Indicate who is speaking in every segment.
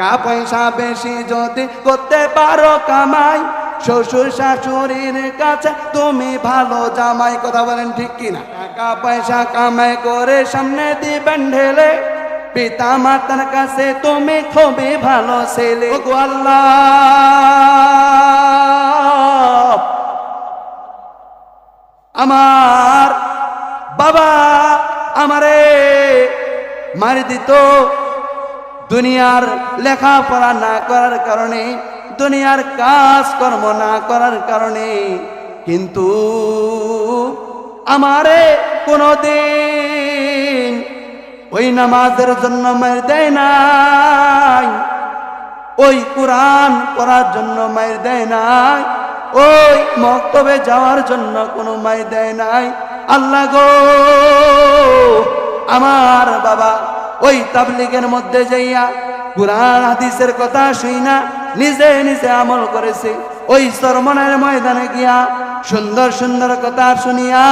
Speaker 1: টাকা পয়সা বেশি যদি করতে পারো কামাই, শ্বশুর শাশুড়ির কাছে তুমি ভালো জামাই। কথা বলেন ঠিক কিনা? টাকা পয়সা কামাই করে সামনে দিবেন ঢেলে, পিতা মাতার কাছে তুমি খুবই ভালো ছেলে। ওগো আল্লাহ, আমার বাবা আমারে মারি দিত দুনিয়ার লেখাপড়া না করার কারণে, দুনিয়ার কাজ কর্ম না করার কারণে, কিন্তু আমারে কোনদিন ওই নামাজের জন্য মার দেয় নাই, ওই কোরআন পড়ার জন্য মার দেয় নাই, ওই মক্তবে যাওয়ার জন্য কোনো মার দেয় নাই। আল্লাহ গো, আমার বাবা ওই তাবলীগের মধ্যে যাইয়া কুরআন হাদিসের কথা শুইনা নিজে নিজে আমল করেছে। ওই চরমনার ময়দানে গিয়া সুন্দর সুন্দর কথা শুনিয়া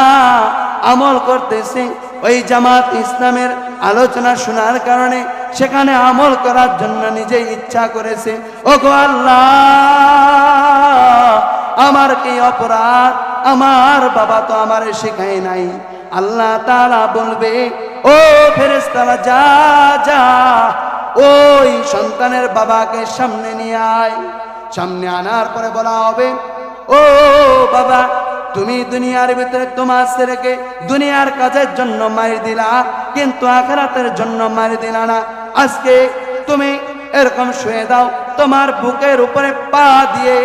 Speaker 1: আমল করতেছে। ওই জামাত ইসলামের আলোচনা শোনার কারণে সেখানে আমল করার জন্য নিজে ইচ্ছা করেছে। ওগো আল্লাহ, আমার কি অপরাধ? আমার বাবা তো আমারে শেখায় নাই। আল্লাহ তাআলা বলবে, ও ফেরেশতারা যা যা ওই সন্তানের বাবাকে সামনে নিয়ে আয়। সামনে আনার পরে বলা হবে, ও বাবা, তুমি দুনিয়ার ভিতরে তোমার ছেলেকে দুনিয়ার কাজের জন্য মার দিলা, কিন্তু আখিরাতের জন্য মার দিলা না। আজকে তুমি এরকম শুয়ে দাও, তোমার বুকের উপরে পা দিয়ে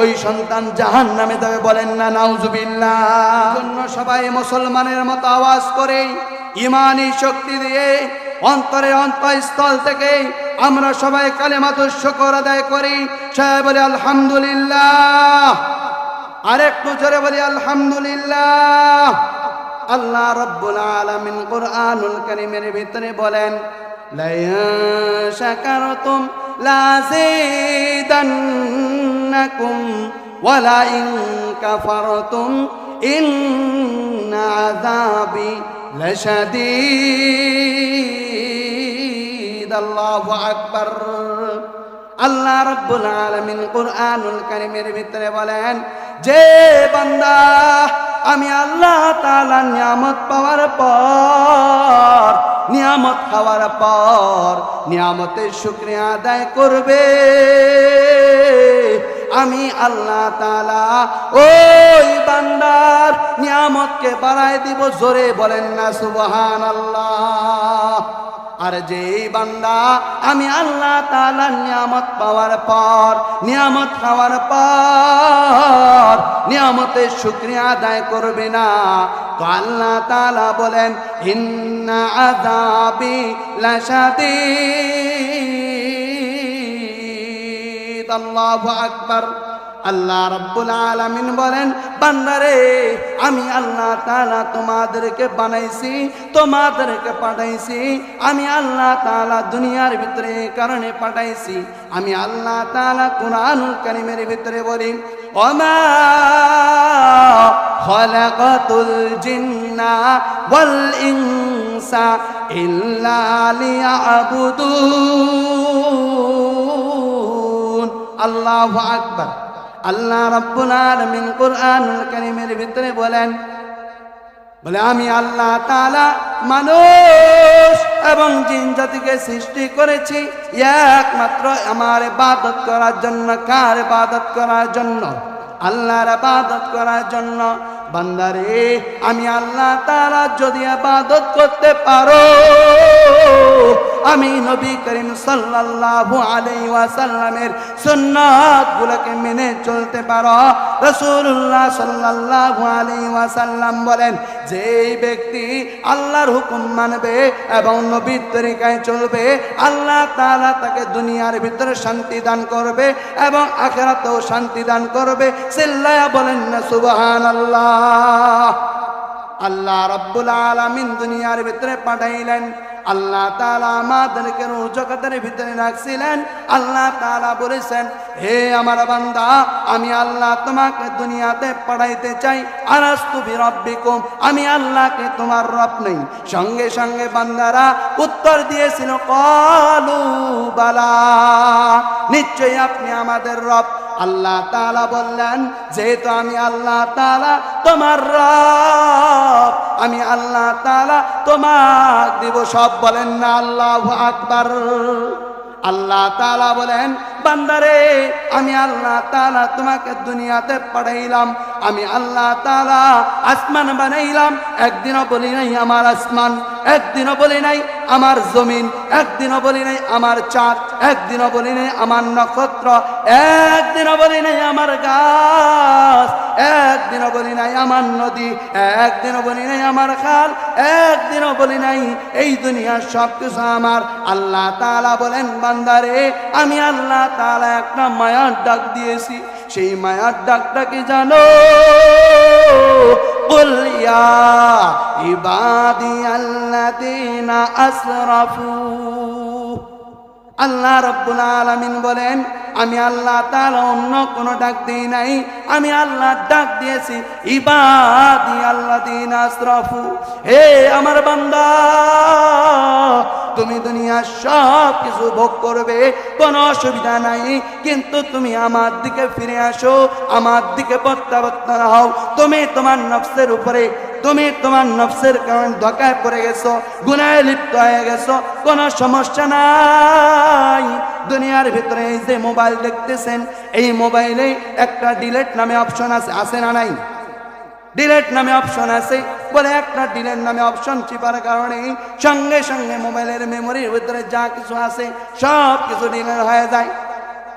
Speaker 1: ওই সন্তান জাহান্নামে যাবে। বলেন না নাউজুবিল্লাহ। জন্য সবাই মুসলমানের মতো আওয়াজ করে ইমানি শক্তি দিয়ে অন্তরে অন্তঃস্থল থেকে আমরা সবাই কালেমাতুশ শুকর আদায় করি। সবাই বলি আলহামদুলিল্লাহ। আরেকটু জোরে বলি আলহামদুলিল্লাহ। আল্লাহ রাব্বুল আলামিন কুরআনুল কারীমের ভিতরে বলেন, লাইন শাকারতুম লাযীদান্নাকুম ওয়া লাইন কাফারতুম ইন্না আযাবি লাশাদীদ। আল্লাহু আকবার। আল্লাহ রাব্বুল আলামিন কুরআনুল কারীমের ভিতরে বলেন, যে বান্দা আমি আল্লাহ তাআলা নিয়ামত পাওয়ার পর, নিয়ামত খাওয়ার পর নিয়ামতের শুকরিয়া আদায় করবে, আমি আল্লাহ তাআলা ওই বান্দার নিয়ামতকে বাড়ায় দিব। জোরে বলেন না সুবহানাল্লাহ। আর যেই বান্দা আমি আল্লাহ তাআলার নিয়ামত পাওয়ার পর, নিয়ামত খাওয়ার পর নিয়ামতের শুকরিয়া আদায় করবে না, তো আল্লাহ তাআলা বলেন, ইন্না আযাবি লাশাদীদ। আল্লাহু আকবার। আল্লাহ রাব্বুল আলামিন বলেন, বান্দারে আমি আল্লাহ তাআলা তোমাদেরকে বানাইছি, তোমাদেরকে পাঠাইছি। আমি আল্লাহ তাআলা দুনিয়ার ভিতরে এই কারণে পাঠাইছি। আমি আল্লাহ তাআলা কুরআনুল কারীমের ভিতরে বলি, ওমা খালাকাতুল জিন্না ওয়াল ইনসা ইল্লা লিয়াবুদুন। আল্লাহু আকবার। আল্লাহ রাব্বুল আলামিন কুরআনুল কারীমের ভিতরে বলেন, বলে আমি আল্লাহ তাআলা মানুষ এবং জিন জাতিকে সৃষ্টি করেছি একমাত্র আমার ইবাদত করার জন্য। কার ইবাদত করার জন্য? আল্লাহর ইবাদত করার জন্য। বান্দারে আমি আল্লাহ তাআলা যদি ইবাদত করতে পারো, আমি নবী করিম সাল্লাল্লাহু আলাইহি ওয়াসাল্লামের সুন্নাতগুলোকে মেনে চলতে পারো। রাসূলুল্লাহ সাল্লাল্লাহু আলাইহি ওয়াসাল্লাম বলেন, যেই ব্যক্তি আল্লাহর হুকুম মানবে এবং নবীর তরিকায় চলবে, আল্লাহ তাআলা তাকে দুনিয়ার ভিতরে শান্তি দান করবে এবং আখিরাতেও শান্তি দান করবে। চিল্লায়া বলেন না সুবহানাল্লাহ। আল্লাহ রাব্বুল আলামিন দুনিয়ার ভিতরে পাঠাইলেন আল্লাহ তাআলা আমাদেরকে রূহ জগতের ভিতরে রাখছিলেন। আল্লাহ তাআলা বলেছেন, হে আমার বান্দা, আমি আল্লাহ তোমাকে দুনিয়াতে পাঠাইতে চাই। আলাস্তু বিরাব্বিকুম, আমি আল্লাহকে তোমার রব নই? সঙ্গে সঙ্গে বান্দারা উত্তর দিয়েছিল, ক্বালু বালা, নিশ্চয়ই আপনি আমাদের রব। আল্লাহ তাআলা বললেন, যেহেতু আমি আল্লাহ তাআলা তোমার রব, আমি আল্লাহ তাআলা তোমাক দিব সব। বলেন না আল্লাহু আকবার। আল্লাহ তাআলা বলেন, বান্দারে, আমি আল্লাহ তাআলা তোমাকে দুনিয়াতে পাঠাইলাম। আমি আল্লাহ তাআলা আসমান বানাইলাম। একদিনও বলি নাই আমার আসমান, একদিনও বলি নাই আমার জমিন, একদিনও বলি নাই আমার চাঁদ, একদিনও বলি নাই আমার নক্ষত্র, একদিনও বলি নাই আমার গাছ, একদিনও বলি নাই আমার নদী, একদিনও বলি নাই আমার খাল, একদিনও বলি নাই এই দুনিয়ার সব কিছু আমার। আল্লাহ তাআলা বলেন, বান্দারে, আমি আল্লাহ তাআলা একটা মায়ার ডাক দিয়েছি। সেই মায়ার ডাকটা কি জানো? কুল ইয়া ইবাদিয়াল্লাযীনা আসরাফু। আল্লাহ রাব্বুল আলামিন বলেন, আমি আল্লাহ তাআলা অন্য কোনো ডাক দিই নাই, আমি আল্লাহ ডাক দিয়েছি ইবাদিয়াল্লাযীনা আসরাফু। হে আমার বান্দা, তুমি দুনিয়ার সব কিছু ভোগ করবে, কোনো অসুবিধা নাই, কিন্তু তুমি আমার দিকে ফিরে আসো, আমার দিকে প্রত্যাবর্তন হও। তুমি তোমার নফসের উপরে, তুমি তোমার নফসের কারণে ধোঁকায় পড়ে গেছো, গুনাহে লিপ্ত হয়ে গেছো, কোনো সমস্যা নাই। দুনিয়ার ভিতরে এই যে মোবাইল দেখতেছেন, এই মোবাইলে একটা ডিলেট নামে অপশন আছে, আছে না নাই? ডিলেট নামে অপশন আছে। বলে একটা ডিলেট নামে অপশন চিপার কারণে সঙ্গে সঙ্গে মোবাইলের মেমোরির ভিতরে যা কিছু আছে সব কিছু ডিলেট হয়ে যায়।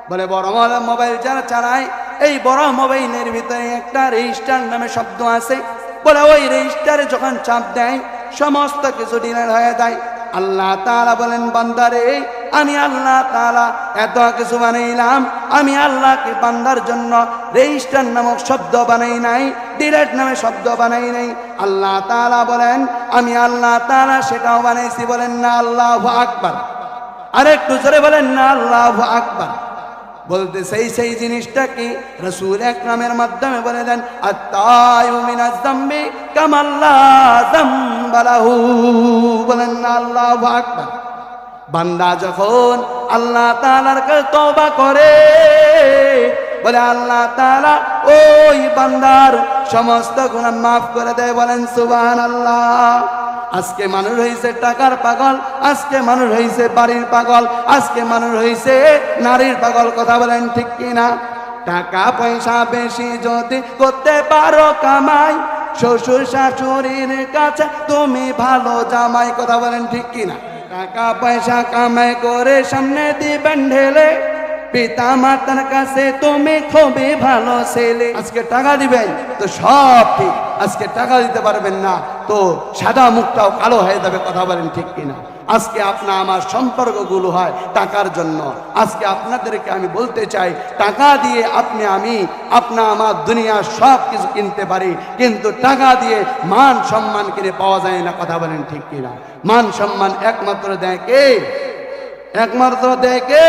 Speaker 1: বলে বড় মোবাইল যারা চালায়, এই বড় মোবাইলের ভিতরে একটা রেজিস্টার নামে শব্দ আছে। বলে ওই রেজিস্টারে যখন চাপ দেয় সমস্ত কিছু ডিলেট হয়ে যায়। আল্লাহ তাআলা বলেন, বান্দারে, আমি আল্লাহ তাআলা এত কিছু বানাইলাম, আমি আল্লাহকে বান্দার জন্য রেজিস্টার নামক শব্দ বানাই নাই, ডিলেট নামে শব্দ বানাই নাই। আল্লাহ তাআলা বলেন, আমি আল্লাহ তাআলা সেটাও বানাইছি। বলেন না আল্লাহু আকবার। আরেকটু জোরে বলেন না আল্লাহু আকবার। বলতে সেই জিনিসটা কি রাসূল আকরামের মাধ্যমে বলে দেন, আত-তায়ু মিনাজ যামবি কামাল্লা যামবা লাহু। বলেন না আল্লাহু আকবার। বান্দা যখন আল্লাহ তাআলার কাছে তওবা করে, বলে আল্লাহ তাআলা ওই বান্দার সমস্ত গুনাহ মাফ করে দেয়। বলেন সুবহানাল্লাহ। আজকে মানুষ হয়েছে টাকার পাগল, আজকে মানুষ হয়েছে বাড়ির পাগল, আজকে মানুষ হয়েছে নারীর পাগল। কথা বলেন ঠিক কিনা? টাকা পয়সা বেশি যদি করতে পারো কামাই, শ্বশুর শাশুড়ির কাছে তুমি ভালো জামাই। কথা বলেন ঠিক কিনা? টাকা পয়সা কামাই করে সামনে দিবেন ঢেলে, পিতা মাতার কাছে তুমি খুবই ভালো ছেলে। আজকে টাকা দিবেন তো সব ঠিক, আজকে টাকা দিতে পারবেন না তো সাদা মুখটাও কালো হয়ে যাবে। কথা বলেন ঠিক কিনা? আজকে আপনার আমার সম্পর্কগুলো হয় টাকার জন্য। আজকে আপনাদেরকে আমি বলতে চাই, টাকা দিয়ে আপনি আমি আপনা আমার দুনিয়ার সব কিছু কিনতে পারি, কিন্তু টাকা দিয়ে মান সম্মান কিনে পাওয়া যায় না। কথা বলেন ঠিক কিনা? মান সম্মান একমাত্র দেয় কে? একমাত্র দেয় কে?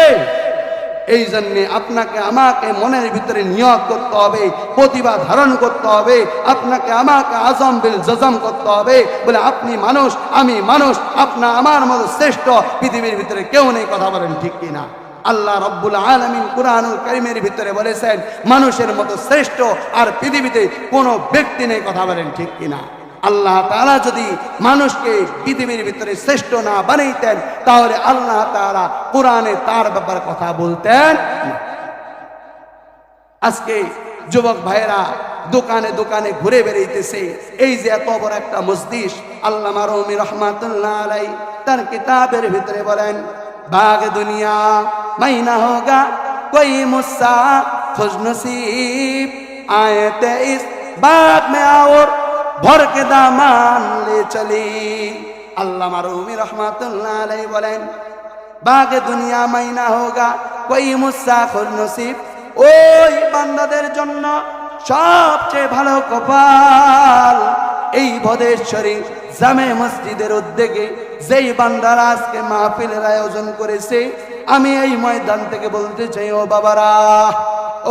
Speaker 1: এই জন্যে আপনাকে আমাকে মনের ভিতরে নিয়ত করতে হবে, প্রতিভা ধারণ করতে হবে, আপনাকে আমাকে আজম বিল জজম করতে হবে। বলে আপনি মানুষ, আমি মানুষ, আপনা আমার মতো শ্রেষ্ঠ পৃথিবীর ভিতরে কেউ নেই। কথা বলেন ঠিক কিনা? আল্লাহ রব্বুল আলামিন কুরআনুল কারীমের ভিতরে বলেছেন, মানুষের মতো শ্রেষ্ঠ আর পৃথিবীতে কোনো ব্যক্তি নেই। কথা বলেন ঠিক কিনা? আল্লাহ তাআলা যদি মানুষকে পৃথিবীর ভিতরে শ্রেষ্ঠ না বানাইতেন, তাহলে আল্লাহ তাআলা কোরআনে তার ব্যাপারে কথা বলতেন না। আজকে যুবক ভাইয়েরা দোকানে দোকানে ঘুরে বেড়াইতেছে। এই যে এত বড় একটা মজলিস, আল্লামা রুমি রাহমাতুল্লাহ আলাইহি তার কিতাবের ভিতরে বলেন, বাগ দুনিয়া মাইনা হোগা কোই মুসা খুশ নসিব আয়েতে ইস বাগ মে और भर के दामान ले चली। अल्लामा रूमी रहमतुल्लाह अलैहि बोलेन, बागे दुनिया माइना होगा कोई मुस्सा खुश नसीब। ওই বান্দাদের জন্য সবচেয়ে ভালো কপাল এই বদেশ্বরী জামে মসজিদের উদ্যোগে যেই বান্দারা আজকে মাহফিলের আয়োজন করেছে, আমি এই ময়দান থেকে বলতে চাই, ও বাবারা,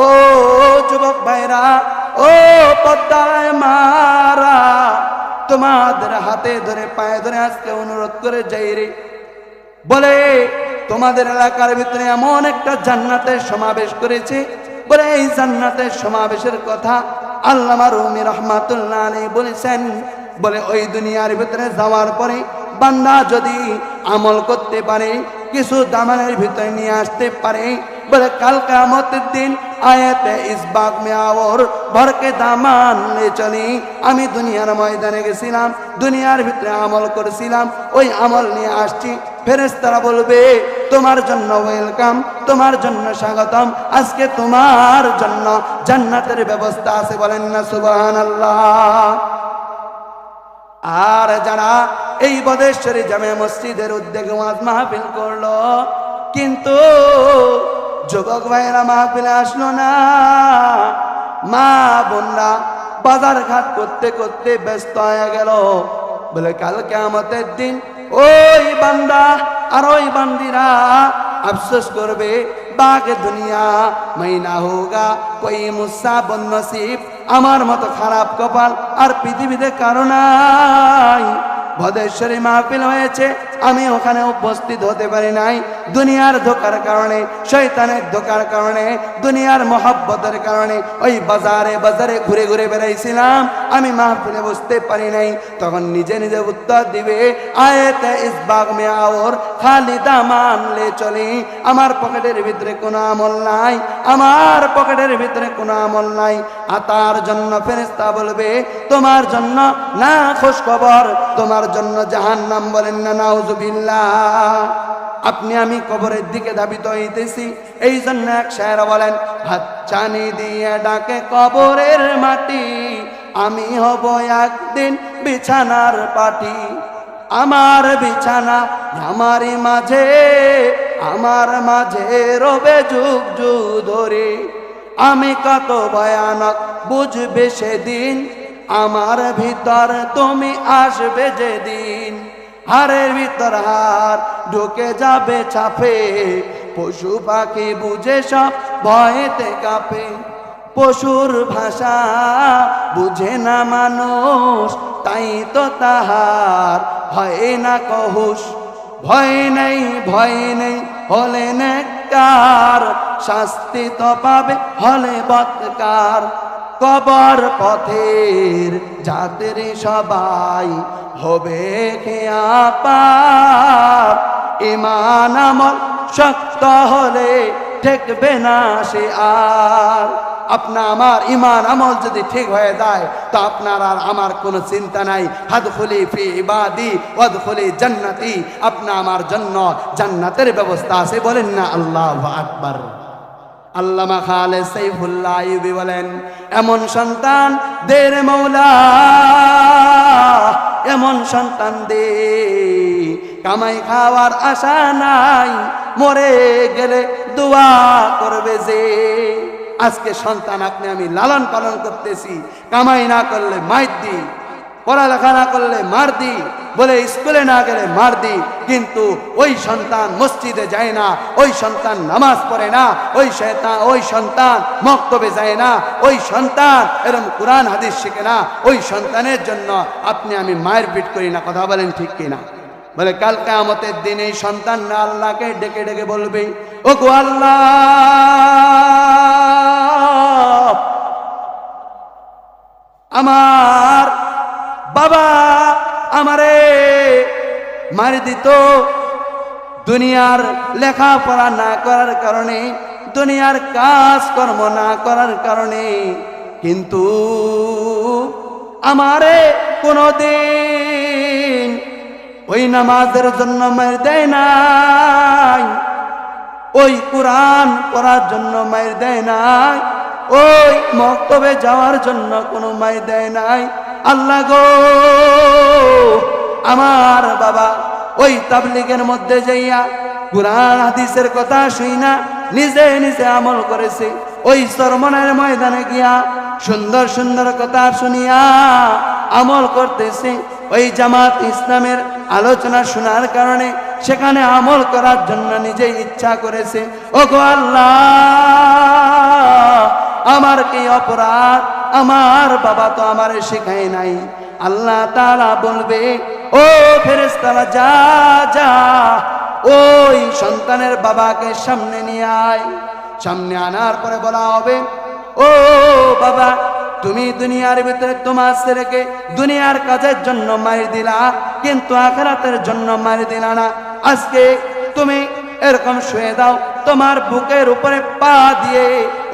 Speaker 1: ও যুবক ভাইরা, ও পদ্মায় মারা, তোমাদের হাতে ধরে পায়ে ধরে আজকে অনুরোধ করে যাই রে, বলে তোমাদের এলাকার ভিতরে এমন একটা জান্নাতের সমাবেশ করেছে, বলে এই জান্নাতের সমাবেশের কথা আল্লামা রুমি রহমাতুল্লাহ আলাইহি বলেছেন, বলে ওই দুনিয়ার ভিতরে যাওয়ার পরে বান্দা যদি আমল করতে পারে, কিছু দামানের ভিতরে নিয়ে আসতে পারে, বলে কাল কিয়ামতের দিন আয়াতে ইসবাক মে আওর ভরকে দামান লে চলি। আমি দুনিয়ার ময়দানে গেছিলাম, দুনিয়ার ভিতরে আমল করেছিলাম, ওই আমল নিয়ে আসছি, ফেরেশতারা বলবে তোমার জন্য ওয়েলকাম, তোমার জন্য স্বাগতম, আজকে তোমার জন্য জান্নাতের ব্যবস্থা আছে, বলেন না সুবহানাল্লাহ। আর যারা এই বদেশ্বরী জামে মসজিদের উদ্যোগে ওয়াজ মাহফিল করলো, কিন্তু যুবক ভাইয়েরা মাহফিলে আসলো না, মা বোনরা বাজার ঘাট করতে করতে ব্যস্ত হয়ে গেল, বলে কাল কিয়ামতের দিন ওই বান্দা আর ওই বান্দিরা আফসোস করবে, বাগে দুনিয়া মাইনা হোগা কই মুসা বন নসিব, আমার মতো খারাপ কপাল আর পৃথিবীতে কারো নাই। বদেশ্বরী মাহফিল হয়েছে, আমি ওখানে উপস্থিত হতে পারি নাই, দুনিয়ার ধোকার কারণে, শয়তানের ধোকার কারণে, দুনিয়ার মহব্বতের কারণে ওই বাজারে বাজারে ঘুরে ঘুরে বেড়াইছিলাম, আমি মাহফিলে বসতে পারি নাই। তখন নিজে নিজে উত্তর দিবে, আয়াতে ইসবাগ মে আওর খালি দামান লে চলি, আমার পকেটের ভিতরে কোনো আমল নাই, আমার পকেটের ভিতরে কোনো আমল নাই। আতার জন্য ফেরেশতা বলবে তোমার জন্য না খোঁজ খবর, তোমার জন্য জাহান্নাম, বলেন না নাউজুবিল্লাহ। আপনি আমি কবরের দিকে ধাবিত হইতেছি, এই জন্য এক শায়ের বলেন, হাত চানি দিয়ে ডাকে কবরের মাটি, আমি হব একদিন বিছানার পাটি, আমার বিছানা আমারই মাঝে, আমার মাঝে রবে যুগ যুগ ধরে, আমি কত ভয়ানক বুঝবে সেদিন, আমার ভিতর তুমি আসবে যেদিন, হাড়ের ভিতর হাড় ঢুকে যাবে চাপে, পশু পাখি বুঝে সব ভয়েতে কাঁপে, পশুর ভাষা বুঝে না মানুষ, তাই তো তাহার হয় না কহুস, ভয় নেই ভয় নেই হলে নেককার, শাস্তি তো পাবে হলে বৎকার, কবর পথের যাত্রী সবাই হবে খেয়া পার, ঈমান আমল শক্ত হলে ঠেকবে না সে আর। আপনার আমার ঈমান আমল যদি ঠিক হয়ে যায়, তো আপনার আর আমার কোনো চিন্তা নাই, হাদখুলি ফি ইবাদি ওয়াদখুলি জান্নাতি, আপনার আমার জন্য জান্নাতের ব্যবস্থা আছে, বলেন না আল্লাহু আকবার। আল্লামা খালেদ সাইফুল্লাহ আইয়ুবী বলেন, এমন সন্তান দে রে মৌলা, এমন সন্তান দে, কামাই খাওয়ার আশা নাই, মরে গেলে দোয়া করবে যে। আজকে সন্তান আপনি আমি লালন পালন করতেছি, কামাই না করলে মাইর দি, পড়ালেখা না করলে মার দি, বলে স্কুলে না গেলে মার দি, কিন্তু ওই সন্তান মসজিদে যায় না, ওই সন্তান নামাজ পড়ে না, ওই সন্তান মক্তবে যায় না, ওই সন্তান এরকম কোরআন হাদিস শিখে না, ওই সন্তানের জন্য আপনি আমি মায়ের পিট করি না, কথা বলেন ঠিক কিনা? বলে কাল কিয়ামতের দিন এই সন্তান না আল্লাহকে ডেকে ডেকে বলবে, ও গো আল্লাহ, আমার বাবা আমারে মারি দিত, দুনিয়ার লেখাপড়া না করার কারণে, দুনিয়ার কাজ কর্ম না করার কারণে, কিন্তু আমারে কোনদিন ওই নামাজের জন্য মার দেয় নাই, ওই কোরআন পড়ার জন্য মার দেয় নাই, ওই মক্তবে যাওয়ার জন্য কোনো মার দেয় নাই। আল্লাহ গো, আমার বাবা ওই তাবলীগের মধ্যে যাইয়া কুরআন হাদিসের কথা শুইনা নিজে নিজে আমল করেছে, ওই সরমনের ময়দানে গিয়া সুন্দর সুন্দর কথা শুনিয়া আমল করতেছে, ওই জামাত ইসলামের আলোচনা শোনার কারণে সেখানে আমল করার জন্য নিজেই ইচ্ছা করেছে। ওগো আল্লাহ, আমার কি অপরাধ? আমার বাবা তো আমারে শেখায় নাই। আল্লাহ তাআলা বলবে, ও ফেরেশতারা যা যা ওই সন্তানের বাবাকে সামনে নিয়ে আয়। সামনে আনার পরে বলা হবে, ও বাবা, তুমি দুনিয়ার ভিতরে তোমার ছেলেকে দুনিয়ার কাজের জন্য মারি দিলা, কিন্তু আখিরাতের জন্য মারি দিলা না। আজকে তুমি এরকম শুয়ে দাও, তোমার বুকের উপরে পা দিয়ে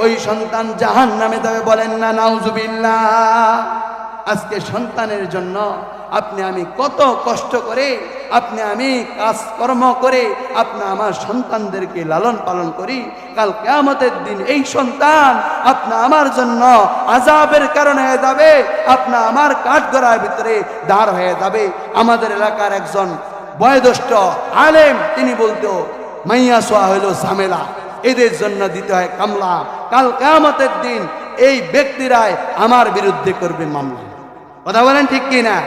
Speaker 1: ওই সন্তান জাহান্নামে যাবে। বলেন না নাউজুবিল্লাহ। আজকে সন্তানের জন্য আপনি আমি কত কষ্ট করে, আপনি আমি কাজকর্ম করে আপনি আমার সন্তানদেরকে লালন পালন করি। কাল কিয়ামতের দিন এই সন্তান আপনি আমার জন্য আযাবের কারণে হয়ে যাবে, আপনি আমার কাঠগড়ার ভিতরে দাঁড় হয়ে যাবে। আমাদের এলাকার একজন বয়োজ্যেষ্ঠ আলেম তিনি বলতো, মাইয়া সোয়া হইল ঝামেলা, এদের জন্য দিতে হয় কামলা। কাল কিয়ামতের দিন এই ব্যক্তিরাই আমার বিরুদ্ধে করবে মামলা। কথা বলেন ঠিক কি না?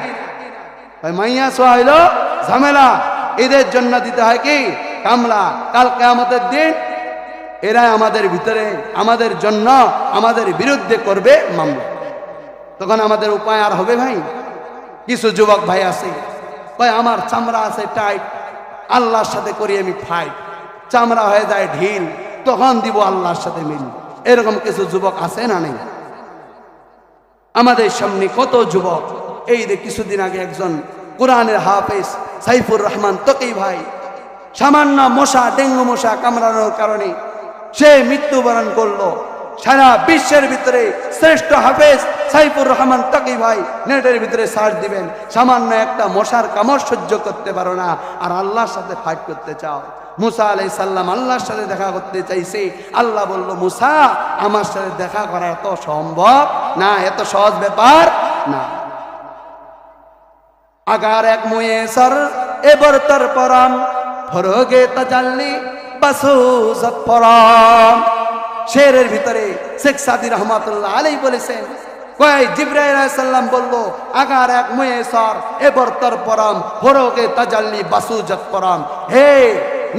Speaker 1: মাইয়া সোয়া হইল ঝামেলা, এদের জন্য দিতে হয় কি কামলা। কাল কিয়ামতের দিন এরা আমাদের ভিতরে আমাদের জন্য আমাদের বিরুদ্ধে করবে মামলা। তখন আমাদের উপায় আর হবে ভাই? কিছু যুবক ভাই আছে, ভাই আমার চামড়া আছে টাইট, আল্লাহর সাথে করি আমি ফাইট, চামড়া হয়ে যায় ঢিল, তখন দিব আল্লাহর সাথে মিল। এরকম কিছু যুবক আছে না নেই? আমাদের সামনে কত যুবক। এই যে কিছুদিন আগে একজন কোরআনের হাফেজ সাইফুর রহমান তকি ভাই সামান্য মশা, ডেঙ্গু মশা কামড়ানোর কারণে সে মৃত্যুবরণ করলো। সারা বিশ্বের ভিতরে শ্রেষ্ঠ হাফেজ সাইফুর রহমান তকি ভাই, নেটের ভিতরে সার্চ দিবেন, সামান্য একটা মশার কামড় সহ্য করতে পারো না, আর আল্লাহর সাথে ফাইট করতে চাও। মুসা আলাইহিস সালাম আল্লাহর সাথে দেখা করতে চাইছে। আল্লাহ বলল, মুসা আমার সাথে দেখা করা এত সম্ভব না, এত সহজ ব্যাপার না। আগার এক মুয়েসর এবার তোর পরাম ফরগে তাজাল্লি বাসুজত পরাম। শেরের ভিতরে শেখ সাদি রহমাতুল্লাহ আলাইহি বলেছেন, কয় জিবরাইল আলাইহিস সালাম বলল, আগার এক মুয়েসর এবার তোর পরাম ফরগে তাজাল্লি বাসুজত পরাম। হে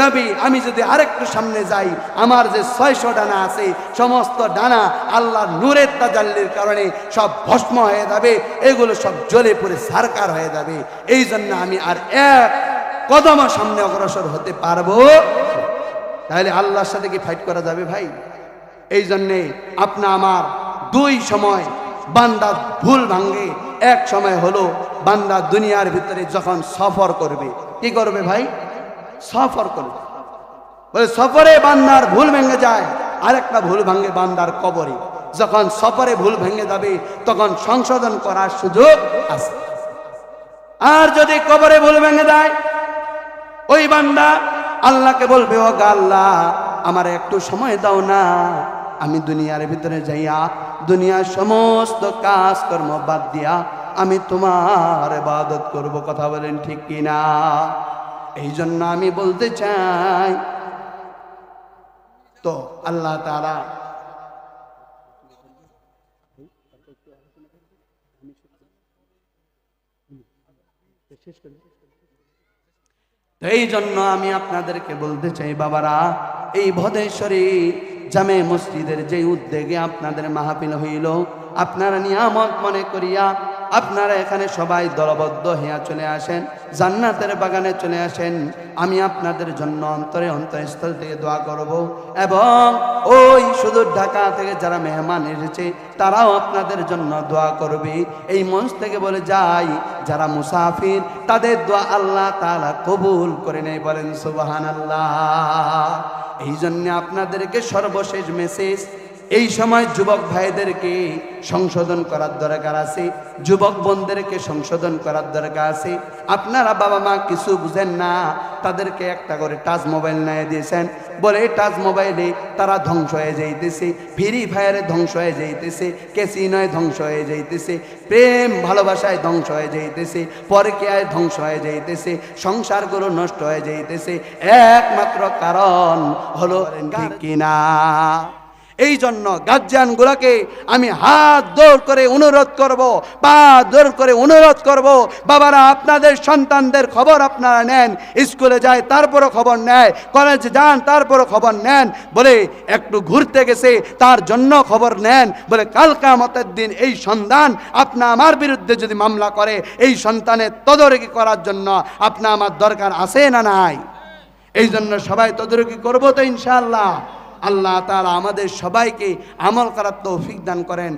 Speaker 1: নবী, আমি যদি আরেকটু সামনে যাই, আমার যে 600 ডানা আছে সমস্ত ডানা আল্লাহর নূরের তাজাল্লির কারণে সব ভস্ম হয়ে যাবে, এগুলো সব জ্বলে পড়ে সারকার হয়ে যাবে। এই জন্য আমি আর এক কদম সামনে অগ্রসর হতে পারবো। তাহলে আল্লাহর সাথে কি ফাইট করা যাবে ভাই? এই জন্যে আপনা আমার দুই সময় বান্দা ভুল ভাঙ্গে। এক সময় হলো বান্দা দুনিয়ার ভিতরে যখন সফর করবে, কি করবে ভাই? সফর করবে। বলে সফরে বান্দার ভুল ভেঙে যায়, আরেকটা ভুল ভাঙে বান্দার কবরে। যখন সফরে ভুল ভেঙে যাবে তখন সংশোধন করার সুযোগ আছে। আর যদি কবরে ভুল ভেঙে যায়, ওই বান্দা আল্লাহকে বলবে, ও আল্লাহ আমার একটু সময় দাও না, আমি দুনিয়ার ভিতরে যাইয়া দুনিয়ার সমস্ত কাজ কর্ম বাদ দিয়া আমি তোমার ইবাদত করব। কথা বলেন ঠিক কিনা? এই জন্য আমি বলতে চাই, তো আল্লাহ তাআলা এই জন্য আমি আপনাদেরকে বলতে চাই, বাবারা, এই ভদেশ্বরী জামে মসজিদের যে উদ্যোগে আপনাদের মাহফিল হইল, আপনারা নিয়ামত মনে করিয়া আপনারা এখানে সবাই দলবদ্ধ হইয়া চলে আসেন, জান্নাতের বাগানে চলে আসেন। আমি আপনাদের জন্য অন্তরে অন্তঃস্থল থেকে দোয়া করব, এবং ওই সুদূর ঢাকা থেকে যারা মেহমান এসেছে তারাও আপনাদের জন্য দোয়া করবে। এই মঞ্চ থেকে বলে যাই, যারা মুসাফির তাদের দোয়া আল্লাহ তাআলা কবুল করে নেয়। বলেন সুবহানাল্লাহ। এই জন্য আপনাদেরকে সর্বশেষ মেসেজ, এই সময় যুবক ভাইদেরকে সংশোধন করার দরকার আছে, যুবক বোনদেরকে সংশোধন করার দরকার আছে। আপনারা বাবা মা কিছু বুঝেন না, তাদেরকে একটা করে টাচ মোবাইল নিয়ে দিয়েছেন, বলে এই টাচ মোবাইলে তারা ধ্বংস হয়ে যাইতেছে, ফ্রি ফায়ারে ধ্বংস হয়ে যাইতেছে, ক্যাসিনোয় ধ্বংস হয়ে যাইতেছে, প্রেম ভালোবাসায় ধ্বংস হয়ে যাইতেছে, পরকীয়ায় ধ্বংস হয়ে যাইতেছে, সংসারগুলো নষ্ট হয়ে যাইতেছে। একমাত্র কারণ হলো ঠিক কিনা? এই জন্য গার্জিয়ানগুলোকে আমি হাত জোড় করে অনুরোধ করব, পা জোড় করে অনুরোধ করব, বাবারা আপনাদের সন্তানদের খবর আপনারা নেন, স্কুলে যায় তারপরও খবর নেয়, কলেজে যান তারপরও খবর নেন, বলে একটু ঘুরতে গেছে তার জন্য খবর নেন, বলে কাল কিয়ামতের দিন এই সন্তান আপনা আমার বিরুদ্ধে যদি মামলা করে এই সন্তানের তদারকি করার জন্য আপনা আমার দরকার আছে না নাই? এই জন্য সবাই তদারকি করবো তো ইনশাআল্লাহ। আল্লাহ তাআলা আমাদের সবাইকে আমল করার তৌফিক দান করেন।